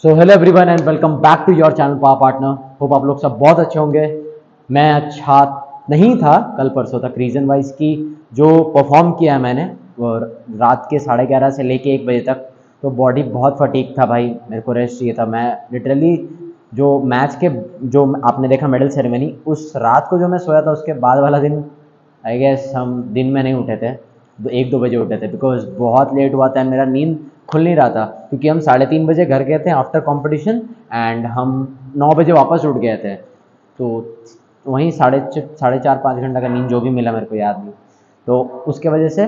So hello everyone and welcome back to your channel power partner. Hope आप लोग सब बहुत अच्छे होंगे। मैं अच्छा नहीं था कल परसों तक, रीज़न वाइज की जो परफॉर्म किया है मैंने वो रात के 11:30 से लेके 1 बजे तक, तो बॉडी बहुत फटीक था भाई, मेरे को रेस्ट चाहिए था। मैं लिटरली जो मैच के जो आपने देखा मेडल सेरेमनी, उस रात को जो मैं सोया था उसके बाद वाला दिन आई गेस हम दिन में नहीं उठे थे, 1-2 बजे उठे थे, बिकॉज बहुत लेट हुआ था। मेरा नींद खुल नहीं रहा था क्योंकि हम 3:30 बजे घर गए थे आफ्टर कंपटीशन एंड हम 9 बजे वापस उठ गए थे। तो वहीं साढ़े 4-5 घंटा का नींद जो भी मिला मेरे को याद नहीं, तो उसके वजह से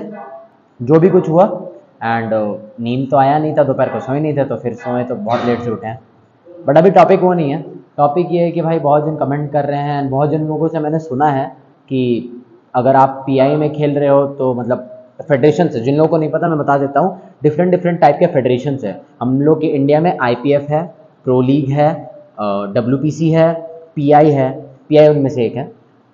जो भी कुछ हुआ एंड नींद तो आया नहीं था, दोपहर को सोए नहीं थे, तो फिर सोए तो बहुत लेट से उठे हैं। बट अभी टॉपिक वो नहीं है। टॉपिक ये है कि भाई बहुत जन कमेंट कर रहे हैं, बहुत जन लोगों से मैंने सुना है कि अगर आप पीआई में खेल रहे हो तो मतलब फेडरेशन से, जिन लोगों को नहीं पता मैं बता देता हूँ, डिफरेंट टाइप के फेडरेशन है हम लोग के इंडिया में। आईपीएफ है, प्रो लीग है, डब्ल्यूपीसी है, पीआई है, पीआई उनमें से एक है।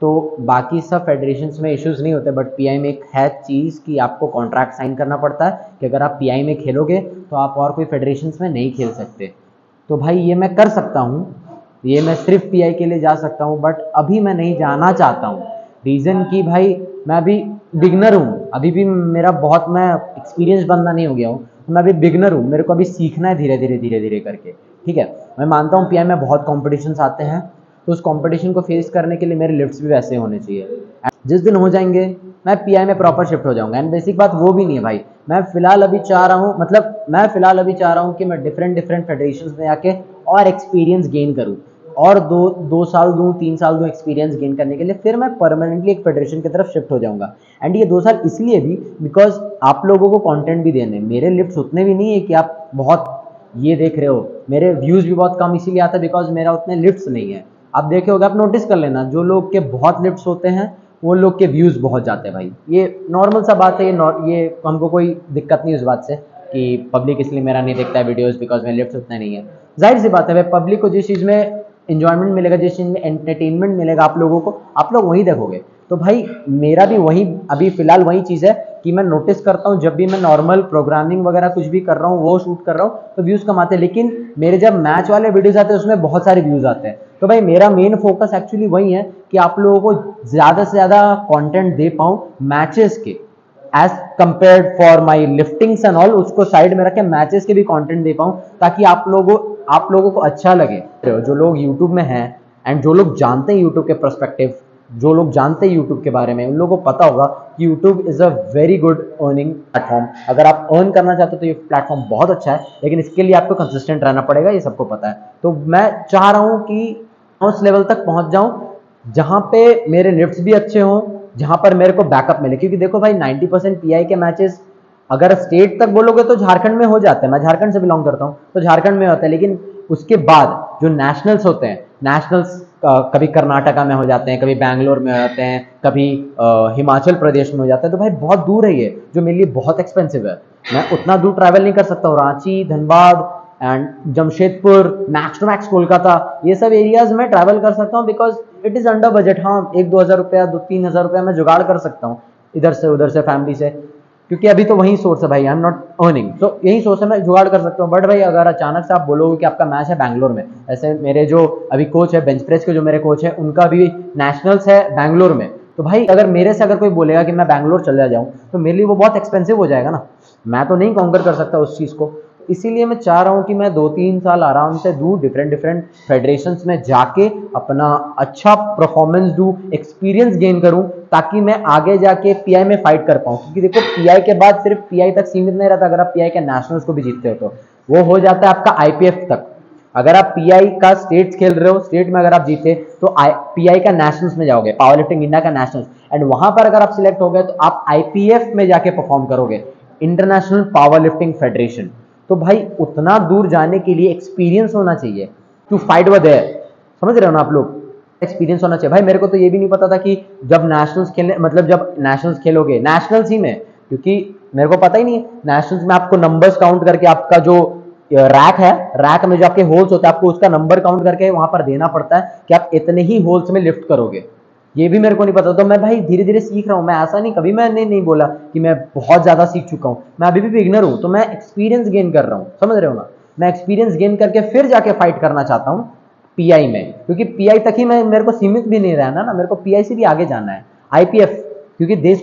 तो बाकी सब फेडरेशंस में इश्यूज़ नहीं होते, बट पीआई में एक है चीज़ कि आपको कॉन्ट्रैक्ट साइन करना पड़ता है कि अगर आप पीआई में खेलोगे तो आप और कोई फेडरेशंस में नहीं खेल सकते। तो भाई ये मैं कर सकता हूँ, ये मैं सिर्फ पीआई के लिए जा सकता हूँ, बट अभी मैं नहीं जाना चाहता हूँ। रीज़न कि भाई मैं अभी बिगनर हूँ, अभी भी मेरा बहुत, मैं एक्सपीरियंस बंदा नहीं हो गया हूँ, मैं अभी बिगनर हूँ, मेरे को अभी सीखना है धीरे धीरे करके। ठीक है, मैं मानता हूँ पीआई में बहुत कॉम्पिटिशन्स आते हैं, तो उस कंपटीशन को फेस करने के लिए मेरे लिफ्ट्स भी वैसे होने चाहिए। जिस दिन हो जाएंगे मैं पीआई में प्रॉपर शिफ्ट हो जाऊंगा। एंड बेसिक बात वो भी नहीं है भाई, मैं फिलहाल अभी चाह रहा हूँ, मतलब मैं फिलहाल अभी चाह रहा हूँ कि मैं डिफरेंट फेडरेशंस में आके और एक्सपीरियंस गेन करूँ, और दो साल दूँ, 3 साल दूँ एक्सपीरियंस गेन करने के लिए, फिर मैं परमानेंटली एक फेडरेशन की तरफ शिफ्ट हो जाऊंगा। एंड ये 2 साल इसलिए भी बिकॉज आप लोगों को कंटेंट भी देने, मेरे लिफ्ट्स उतने भी नहीं है कि आप बहुत ये देख रहे हो, मेरे व्यूज़ भी बहुत कम इसीलिए आता है बिकॉज मेरा उतने लिफ्ट्स नहीं है। आप देखे होगे, आप नोटिस कर लेना, जो लोग के बहुत लिफ्ट्स होते हैं वो लोग के व्यूज़ बहुत जाते हैं भाई। ये नॉर्मल सा बात है, ये हमको कोई दिक्कत नहीं उस बात से कि पब्लिक इसलिए मेरा नहीं देखता है वीडियोस बिकॉज मेरे लिफ्ट्स उतने नहीं है। जाहिर सी बात है भाई, पब्लिक को जिस चीज़ में इंजॉयमेंट मिलेगा, जिस चीज़ में एंटरटेनमेंट मिलेगा आप लोगों को, आप लोग वहीं देखोगे। तो भाई मेरा भी वही, अभी फिलहाल वही चीज़ है कि मैं नोटिस करता हूँ जब भी मैं नॉर्मल प्रोग्रामिंग वगैरह कुछ भी कर रहा हूँ, वो शूट कर रहा हूँ, तो व्यूज़ कम आते हैं, लेकिन मेरे जब मैच वाले वीडियोज़ आते हैं उसमें बहुत सारे व्यूज़ आते हैं। तो भाई मेरा मेन फोकस एक्चुअली वही है कि आप लोगों को ज़्यादा से ज़्यादा कंटेंट दे पाऊँ मैचेस के, as compared for my liftings and all, उसको साइड में रख के मैचेस के भी कंटेंट दे पाऊँ, ताकि आप लोगों को अच्छा लगे। जो लोग यूट्यूब में हैं एंड जो लोग जानते हैं यूट्यूब के पर्सपेक्टिव, जो लोग जानते हैं यूट्यूब के बारे में, उन लोगों को पता होगा कि YouTube is a very good earning platform. अगर आप अर्न करना चाहते हो तो ये प्लेटफॉर्म बहुत अच्छा है, लेकिन इसके लिए आपको कंसिस्टेंट रहना पड़ेगा, ये सबको पता है। तो मैं चाह रहा हूँ कि उस लेवल तक पहुँच जाऊँ जहाँ पे मेरे लिफ्ट्स भी अच्छे हों, जहाँ पर मेरे को बैकअप मिले। क्योंकि देखो भाई 90% पीआई के मैचेस अगर स्टेट तक बोलोगे तो झारखंड में हो जाते हैं, मैं झारखंड से बिलोंग करता हूँ तो झारखंड में होता है, लेकिन उसके बाद जो नेशनल्स होते हैं, नेशनल्स कभी कर्नाटका में हो जाते हैं, कभी बैंगलोर में हो जाते हैं, कभी हिमाचल प्रदेश में हो जाते हैं, तो भाई बहुत दूर है ये, जो मेरे लिए बहुत एक्सपेंसिव है। मैं उतना दूर ट्रैवल नहीं कर सकता हूँ। Ranchi, Dhanbad and Jamshedpur, max to max Kolkata, ये सब एरियाज में ट्रैवल कर सकता हूँ because it is under budget. हाँ, 1-2 हज़ार रुपया, 2-3 हज़ार रुपया मैं जुगाड़ कर सकता हूँ इधर से उधर से फैमिली से, क्योंकि अभी तो वही सोर्स है भाई, आई एम नॉट अर्निंग, तो यही सोर्स है, मैं जुगाड़ कर सकता हूँ। बट भाई अगर अचानक से आप बोलोगे कि आपका मैच है बैंगलोर में, ऐसे मेरे जो अभी कोच है बेंच प्रेस के, जो मेरे कोच है उनका भी नेशनल्स है बैंगलोर में, तो भाई अगर मेरे से अगर कोई बोलेगा कि मैं बैंगलोर चला जाऊँ तो मेरे लिए वो बहुत एक्सपेंसिव हो जाएगा ना, मैं तो नहीं कॉन्कर कर सकता उस चीज़ को। इसीलिए मैं चाह रहा हूँ कि मैं 2-3 साल आराम से दूँ, डिफरेंट फेडरेशंस में जाके अपना अच्छा परफॉर्मेंस दूँ, एक्सपीरियंस गेन करूँ, ताकि मैं आगे जाके पीआई में फाइट कर पाऊँ। क्योंकि देखो पीआई के बाद सिर्फ पीआई तक सीमित नहीं रहता, अगर आप पीआई के नेशनल्स को भी जीतते हो तो वो हो जाता है आपका आईपीएफ तक। अगर आप पीआई का स्टेट्स खेल रहे हो, स्टेट में अगर आप जीते तो पीआई का नेशनल्स में जाओगे, पावर लिफ्टिंग इंडिया का नेशनल्स, एंड वहां पर अगर आप सिलेक्ट हो गए तो आप आईपीएफ में जाके परफॉर्म करोगे, इंटरनेशनल पावर लिफ्टिंग फेडरेशन। तो भाई उतना दूर जाने के लिए एक्सपीरियंस होना चाहिए टू फाइट विद देयर, समझ रहे हो ना आप लोग, एक्सपीरियंस होना चाहिए भाई। मेरे को तो ये भी नहीं पता था कि जब नेशनल्स खेलने, मतलब जब नेशनल्स खेलोगे नेशनल्स ही में, क्योंकि मेरे को पता ही नहीं नेशनल्स में आपको नंबर्स काउंट करके आपका जो रैक है, रैक में जो आपके होल्स होते हैं आपको उसका नंबर काउंट करके वहां पर देना पड़ता है कि आप इतने ही होल्स में लिफ्ट करोगे, ये भी मेरे को नहीं पता। तो मैं भाई धीरे धीरे सीख रहा हूँ, मैं ऐसा नहीं, कभी मैंने नहीं बोला कि मैं बहुत ज्यादा सीख चुका हूँ, मैं अभी भी बिगिनर हूँ, तो मैं एक्सपीरियंस गेन कर रहा हूँ, समझ रहे हो ना। मैं एक्सपीरियंस गेन करके फिर जाके फाइट करना चाहता हूँ पीआई में, क्योंकि पीआई तक ही मैं मेरे को सीमित भी नहीं रहना ना, मेरे को पीआई से भी आगे जाना है, आईपीएफ, क्योंकि देश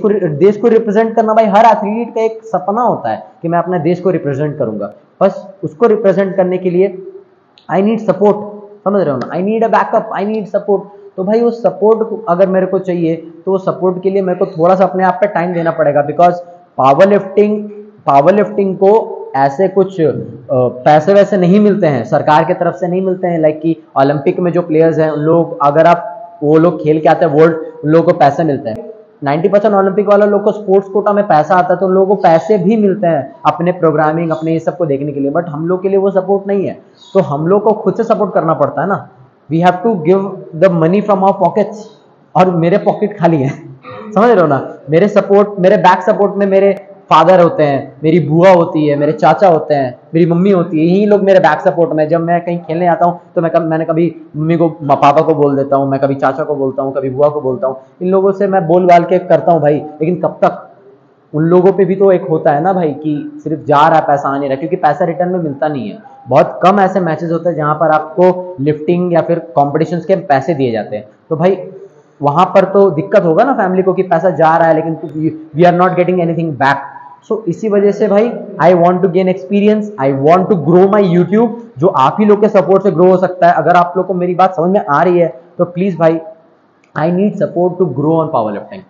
को रिप्रेजेंट करना भाई हर एथलीट का एक सपना होता है कि मैं अपने देश को रिप्रेजेंट करूंगा। बस उसको रिप्रेजेंट करने के लिए आई नीड सपोर्ट, समझ रहे हो ना, I need a backup, I need support. तो भाई वो सपोर्ट अगर मेरे को चाहिए तो वो सपोर्ट के लिए मेरे को थोड़ा सा अपने आप पे टाइम देना पड़ेगा, बिकॉज पावर लिफ्टिंग को ऐसे कुछ पैसे वैसे नहीं मिलते हैं, सरकार की तरफ से नहीं मिलते हैं, लाइक कि ओलंपिक में जो प्लेयर्स हैं उन लोग, अगर आप वो लोग खेल के आते हैं वर्ल्ड, उन लोगों को पैसे मिलते हैं। 90% ओलंपिक वाले लोग को स्पोर्ट्स कोटा में पैसा आता है, तो उन लोगों को पैसे भी मिलते हैं अपने प्रोग्रामिंग, अपने ये सब को देखने के लिए, बट हम लोग के लिए वो सपोर्ट नहीं है। तो हम लोग को खुद से सपोर्ट करना पड़ता है ना, we have to give the money from our pockets, और मेरे पॉकेट खाली है समझ रहे हो ना। मेरे बैक सपोर्ट में मेरे फादर होते हैं, मेरी बुआ होती है, मेरे चाचा होते हैं, मेरी मम्मी होती है, यही लोग मेरे बैक सपोर्ट में। जब मैं कहीं खेलने आता हूँ तो मैंने कभी मम्मी को, पापा को बोल देता हूँ, मैं कभी चाचा को बोलता हूँ, कभी बुआ को बोलता हूँ, इन लोगों से मैं बोल बाल के करता हूँ भाई। लेकिन कब तक, उन लोगों पे भी तो एक होता है ना भाई कि सिर्फ जा रहा है पैसा आ नहीं रहा, क्योंकि पैसा रिटर्न में मिलता नहीं है। बहुत कम ऐसे मैचेस होते हैं जहां पर आपको लिफ्टिंग या फिर कॉम्पिटिशन्स के पैसे दिए जाते हैं। तो भाई वहां पर तो दिक्कत होगा ना फैमिली को कि पैसा जा रहा है लेकिन we are not getting anything back. So इसी वजह से भाई I want to gain experience, I want to grow my YouTube, जो आप ही लोग के सपोर्ट से ग्रो हो सकता है। अगर आप लोग को मेरी बात समझ में आ रही है तो प्लीज भाई, I need support to grow on power lifting.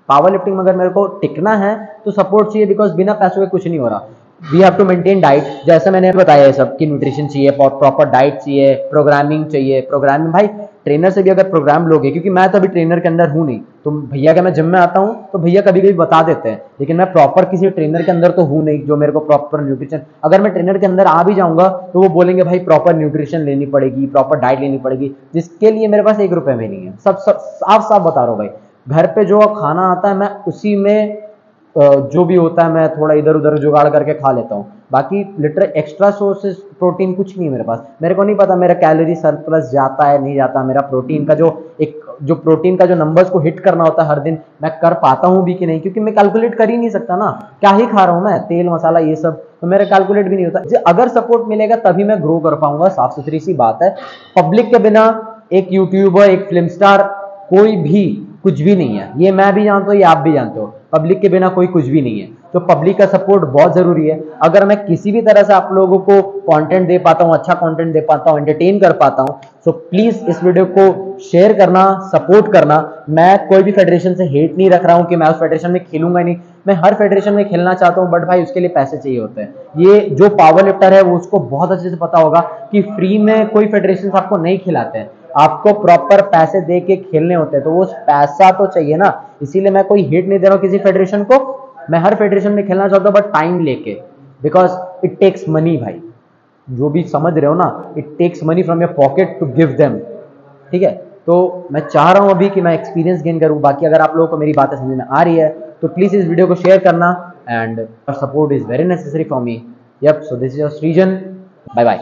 Power lifting में अगर मेरे को टिकना है तो सपोर्ट चाहिए, बिकॉज बिना पैसों के कुछ नहीं हो रहा। We have to maintain diet, जैसे मैंने बताया है सब कि न्यूट्रिशन चाहिए, प्रॉपर डाइट चाहिए, प्रोग्रामिंग चाहिए। प्रोग्रामिंग भाई ट्रेनर से भी अगर प्रोग्राम लोगे, क्योंकि मैं तो अभी ट्रेनर के अंदर हूँ नहीं, तो भैया का मैं जिम में आता हूँ तो भैया कभी कभी बता देते हैं, लेकिन मैं प्रॉपर किसी ट्रेनर के अंदर तो हूँ नहीं जो मेरे को प्रॉपर न्यूट्रिशन। अगर मैं ट्रेनर के अंदर आ भी जाऊंगा तो वो बोलेंगे भाई प्रॉपर न्यूट्रिशन लेनी पड़ेगी, प्रॉपर डाइट लेनी पड़ेगी, जिसके लिए मेरे पास 1 रुपये भी नहीं है। सब साफ साफ बता रहा हूँ भाई, घर पे जो खाना आता है मैं उसी में जो भी होता है मैं थोड़ा इधर उधर जुगाड़ करके खा लेता हूँ। बाकी लिटरल एक्स्ट्रा सोर्सेज प्रोटीन कुछ नहीं है मेरे पास। मेरे को नहीं पता मेरा कैलोरी सरप्लस जाता है नहीं जाता, मेरा प्रोटीन का जो प्रोटीन का जो नंबर्स को हिट करना होता है हर दिन, मैं कर पाता हूँ भी कि नहीं, क्योंकि मैं कैलकुलेट कर ही नहीं सकता ना, क्या ही खा रहा हूँ मैं, तेल मसाला ये सब, तो मेरा कैलकुलेट भी नहीं होता। अगर सपोर्ट मिलेगा तभी मैं ग्रो कर पाऊंगा, साफ सुथरी सी बात है। पब्लिक के बिना एक यूट्यूबर, एक फिल्म स्टार, कोई भी कुछ भी नहीं है, ये मैं भी जानता हूँ, ये आप भी जानते हो। पब्लिक के बिना कोई कुछ भी नहीं है, तो पब्लिक का सपोर्ट बहुत जरूरी है। अगर मैं किसी भी तरह से आप लोगों को कंटेंट दे पाता हूँ, अच्छा कंटेंट दे पाता हूँ, एंटरटेन कर पाता हूँ, सो प्लीज इस वीडियो को शेयर करना, सपोर्ट करना। मैं कोई भी फेडरेशन से हेट नहीं रख रहा हूँ कि मैं उस फेडरेशन में खेलूंगा नहीं, मैं हर फेडरेशन में खेलना चाहता हूँ, बट भाई उसके लिए पैसे चाहिए होते हैं। ये जो पावर लिफ्टर है वो उसको बहुत अच्छे से पता होगा कि फ्री में कोई फेडरेशन आपको नहीं खिलाते हैं, आपको प्रॉपर पैसे दे के खेलने होते हैं, तो वो पैसा तो चाहिए ना। इसीलिए मैं कोई हिट नहीं दे रहा हूँ किसी फेडरेशन को, मैं हर फेडरेशन में खेलना चाहता हूँ, बट टाइम लेके, बिकॉज इट टेक्स मनी भाई, जो भी समझ रहे हो ना, it takes money from your pocket to give them, ठीक है। तो मैं चाह रहा हूँ अभी कि मैं एक्सपीरियंस गेन करूँ। बाकी अगर आप लोगों को मेरी बातें समझ में आ रही है तो प्लीज इस वीडियो को शेयर करना, and support is very necessary for me. Yup, so this is your Srijan, bye bye.